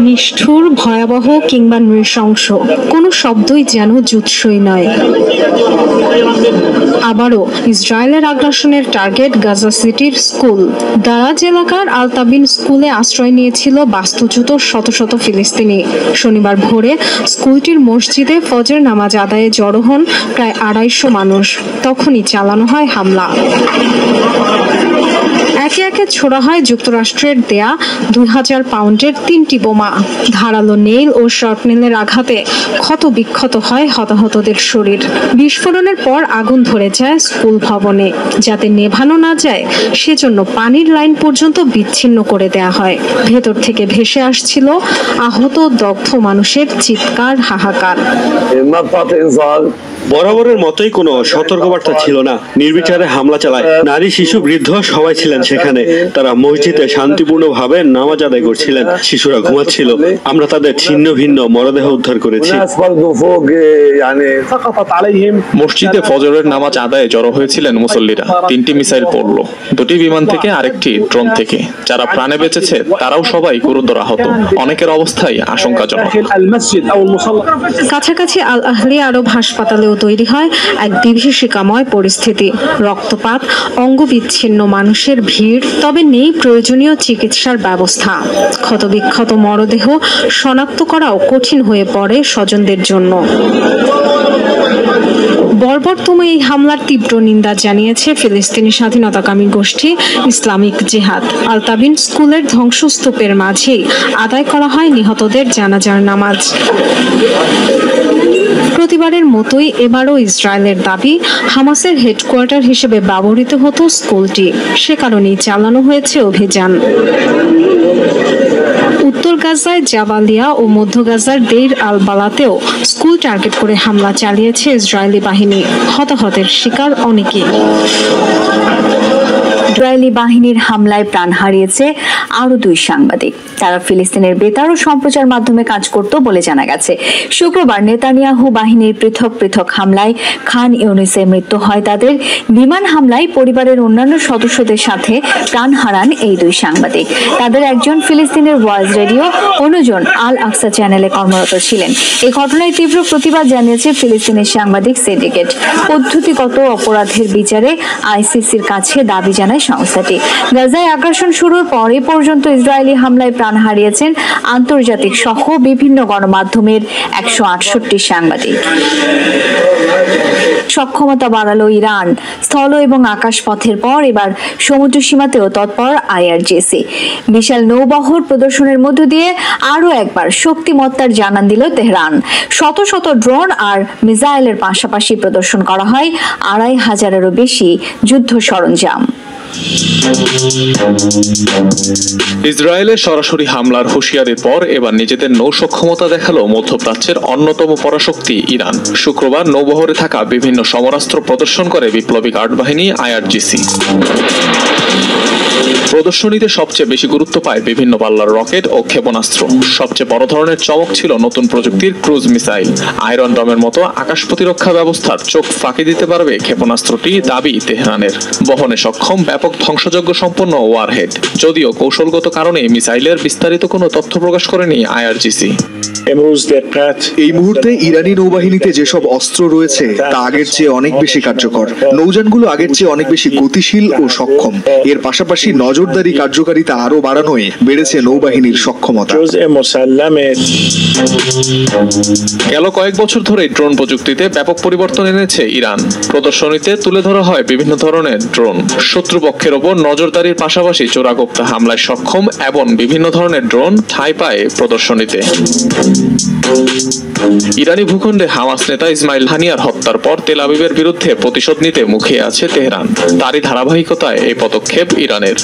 নিষ্ঠুর, ভয়াবহ কিংবা নৃশংস, কোনো শব্দই যেন জুৎসই নয়। আবারও ইসরায়েলের আগ্রাসনের টার্গেট গাজা সিটির স্কুল। দারাজ এলাকার আলতাবিন স্কুলে আশ্রয় নিয়েছিল বাস্তুচ্যুত শত শত ফিলিস্তিনি। শনিবার ভোরে স্কুলটির মসজিদে ফজর নামাজ আদায়ে জড়ো হন প্রায় 250 মানুষ। তখনই চালানো হয় হামলা। একে একে ছোড়া হয় যুক্তরাষ্ট্রের দেয়া 2000 পাউন্ডের 3টি বোমা। ধারালো নেইল ও শর্টনেলের আঘাতে ক্ষত বিক্ষত হয় হতাহতদের শরীর। বিস্ফোরণের পর আগুন ধরে যায় স্কুল ভবনে। যাতে নেভানো না যায় সেজন্য পানির লাইন পর্যন্ত বিচ্ছিন্ন করে দেয়া হয়। ভেতর থেকে ভেসে আসছিল আহত দগ্ধ মানুষের চিৎকার, হাহাকার। বরাবরের মতোই কোনো সতর্কবার্তা ছিল না। নির্বিচারে হামলা চালায়। নারী, শিশু, বৃদ্ধ সবাই ছিলেন সেখানে। তারা মসজিদে শান্তিপূর্ণভাবে নামাজ আদায় করছিলেন। শিশুরা ঘুমাচ্ছিল। আমরা তাদের ছিন্ন ভিন্ন মরদেহ উদ্ধার করেছি। মসজিদে ফজরের নামাজ আদায়ে জড়ো হয়েছিলেন মুসল্লিরা। 3টি মিসাইল পড়ল, 2টি বিমান থেকে, আরেকটি ড্রোন থেকে। যারা প্রাণে বেঁচেছে তারাও সবাই গুরুতর আহত। অনেকের অবস্থাই আশঙ্কাজনক। কাছাকাছি আল আহলি আরব হাসপাতালেও তৈরি হয় এক বিভীষিকাময় পরিস্থিতি। রক্তপাত, অঙ্গবিচ্ছিন্ন মানুষের ভিড়, তবে নেই প্রয়োজনীয় চিকিৎসার ব্যবস্থা। ক্ষতবিক্ষত মরদেহ শনাক্ত করাও কঠিন হয়ে পড়ে স্বজনদের জন্য। বর্বরতম এই হামলার তীব্র নিন্দা জানিয়েছে ফিলিস্তিনি স্বাধীনতাকামী গোষ্ঠী ইসলামিক জিহাদ। আলতাবিন স্কুলের ধ্বংসস্তূপের মাঝেই আদায় করা হয় নিহতদের জানাজার নামাজ। প্রতিবারের মতোই এবারও ইসরায়েলের দাবি, হামাসের হেডকোয়ার্টার হিসেবে ব্যবহৃত হতো স্কুলটি। সে কারণেই চালানো হয়েছে অভিযান। উত্তর গাজায় জাবালিয়া ও মধ্য গাজার দেইর আল বালাতেও স্কুল টার্গেট করে হামলা চালিয়েছে ইসরায়েলি বাহিনী। হতাহতের শিকার অনেকেই। ইসরায়েলি বাহিনীর হামলায় প্রাণ হারিয়েছে আরো 2 সাংবাদিক। তারা ফিলিস্তিনের বেতার ও সম্প্রচার মাধ্যমে কাজ করত বলে জানা গেছে। শুক্রবার নেতানিয়াহু বাহিনীর পৃথক পৃথক হামলায় খান ইউনিসে মৃত্যু হয় তাদের। বিমান হামলায় পরিবারের অন্যান্য সদস্যদের সাথে প্রাণ হারান এই 2 সাংবাদিক। তাদের একজন ফিলিস্তিনের ভয়েস রেডিও, অন্যজন আল আকসা চ্যানেলে কর্মরত ছিলেন। এই ঘটনায় তীব্র প্রতিবাদ জানিয়েছে ফিলিস্তিনের সাংবাদিক সিন্ডিকেট। পদ্ধতিগত অপরাধের বিচারে আইসিসির কাছে দাবি জানায় সংস্থাটি। গাজায় আগ্রাসন শুরুর পর এ পর্যন্ত ইসরায়েলি হামলায় প্রাণ হারিয়েছেন আন্তর্জাতিক সহ বিভিন্ন গণমাধ্যমের 168 সাংবাদিক। সক্ষমতা বাড়ালো ইরান। স্থল এবং আকাশ পথের পর এবার সমুদ্র সীমাতেও তৎপর আইআরজিসি। বিশাল নৌবহর প্রদর্শনের মধ্য দিয়ে আরো একবার শক্তিমত্তার জানান দিল তেহরান। শত শত ড্রোন আর মিসাইলের পাশাপাশি প্রদর্শন করা হয় 2500-এরও বেশি যুদ্ধ সরঞ্জাম। ইসরায়েলের সরাসরি হামলার হুঁশিয়ারির পর এবার নিজেদের নৌ সক্ষমতা দেখালো মধ্যপ্রাচ্যের অন্যতম পরাশক্তি ইরান। শুক্রবার নৌবহরে থাকা বিভিন্ন সমরাস্ত্র প্রদর্শন করে বিপ্লবী গার্ড বাহিনী আইআরজিসি। প্রদর্শনীতে সবচেয়ে বেশি গুরুত্ব পায় বিভিন্ন পাল্লার রকেট ও ক্ষেপণাস্ত্র। সবচেয়ে বড় ধরনের চমক ছিল নতুন প্রযুক্তির ক্রুজ মিসাইল। আয়রন ডমের মতো আকাশ প্রতিরক্ষা ব্যবস্থার চোখ ফাঁকি দিতে পারবে ক্ষেপণাস্ত্রটি, দাবি তেহরানের। বহনে সক্ষম, ব্যাপক ধ্বংসযজ্ঞ সম্পন্ন ওয়ারহেড। যদিও কৌশলগত কারণে মিসাইলের বিস্তারিত কোনো তথ্য প্রকাশ করেনি আইআরজিসি। এই মুহূর্তে ইরানি নৌবাহিনীতে যেসব অস্ত্র রয়েছে তা আগের চেয়ে অনেক বেশি কার্যকর। নৌযানগুলো আগের চেয়ে অনেক বেশি গতিশীল ও সক্ষম। এর পাশাপাশি নজরদারি কার্যকারিতা আরো বাড়ানোয় বেড়েছে নৌবাহিনীর সক্ষমতা। গেল কয়েক বছর ধরে ড্রোন প্রযুক্তিতে ব্যাপক পরিবর্তন এনেছে ইরান। প্রদর্শনীতে তুলে ধরা হয় বিভিন্ন ধরনের ড্রোন। শত্রুপক্ষের ওপর নজরদারির পাশাপাশি চোরাগোপ্তা হামলায় সক্ষম এবং বিভিন্ন ধরনের ড্রোন ঠাঁই পায় প্রদর্শনীতে। ইরানি ভূখণ্ডে হামাস নেতা ইসমাইল হানিয়ার হত্যার পর তেল আবিবের বিরুদ্ধে প্রতিশোধ নিতে মুখিয়ে আছে তেহরান। তারই ধারাবাহিকতায় এই পদক্ষেপ ইরানের।